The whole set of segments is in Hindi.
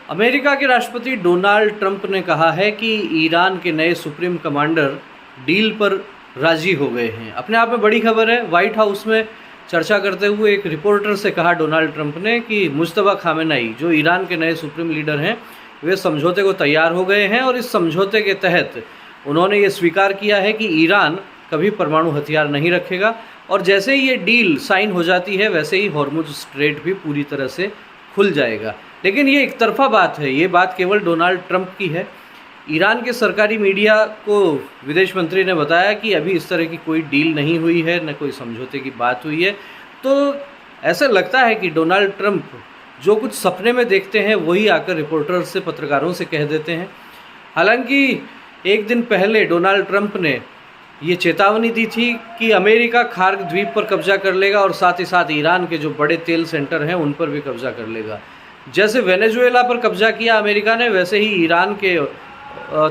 अमेरिका के राष्ट्रपति डोनाल्ड ट्रंप ने कहा है कि ईरान के नए सुप्रीम कमांडर डील पर राजी हो गए हैं। अपने आप में बड़ी खबर है। व्हाइट हाउस में चर्चा करते हुए एक रिपोर्टर से कहा डोनाल्ड ट्रंप ने कि मुश्तबा खामेनेई जो ईरान के नए सुप्रीम लीडर हैं, वे समझौते को तैयार हो गए हैं और इस समझौते के तहत उन्होंने ये स्वीकार किया है कि ईरान कभी परमाणु हथियार नहीं रखेगा और जैसे ही ये डील साइन हो जाती है वैसे ही हॉर्मुज स्ट्रेट भी पूरी तरह से खुल जाएगा। लेकिन ये एक तरफा बात है, ये बात केवल डोनाल्ड ट्रंप की है। ईरान के सरकारी मीडिया को विदेश मंत्री ने बताया कि अभी इस तरह की कोई डील नहीं हुई है, न कोई समझौते की बात हुई है। तो ऐसा लगता है कि डोनाल्ड ट्रंप जो कुछ सपने में देखते हैं वही आकर रिपोर्टर से, पत्रकारों से कह देते हैं। हालांकि एक दिन पहले डोनाल्ड ट्रंप ने ये चेतावनी दी थी कि अमेरिका खार्ग द्वीप पर कब्जा कर लेगा और साथ ही साथ ईरान के जो बड़े तेल सेंटर हैं उन पर भी कब्जा कर लेगा। जैसे वेनेजुएला पर कब्जा किया अमेरिका ने, वैसे ही ईरान के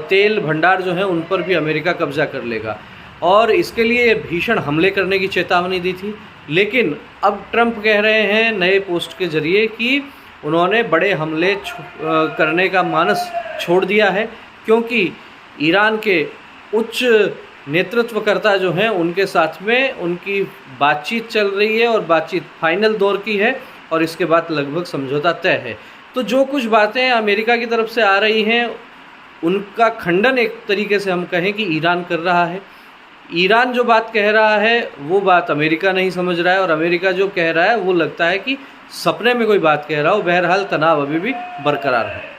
तेल भंडार जो हैं उन पर भी अमेरिका कब्जा कर लेगा और इसके लिए भीषण हमले करने की चेतावनी दी थी। लेकिन अब ट्रंप कह रहे हैं नए पोस्ट के जरिए कि उन्होंने बड़े हमले करने का मानस छोड़ दिया है, क्योंकि ईरान के उच्च नेतृत्वकर्ता जो हैं उनके साथ में उनकी बातचीत चल रही है और बातचीत फाइनल दौर की है और इसके बाद लगभग समझौता तय है। तो जो कुछ बातें अमेरिका की तरफ से आ रही हैं उनका खंडन एक तरीके से हम कहें कि ईरान कर रहा है। ईरान जो बात कह रहा है वो बात अमेरिका नहीं समझ रहा है और अमेरिका जो कह रहा है वो लगता है कि सपने में कोई बात कह रहा हो। बहरहाल तनाव अभी भी बरकरार है।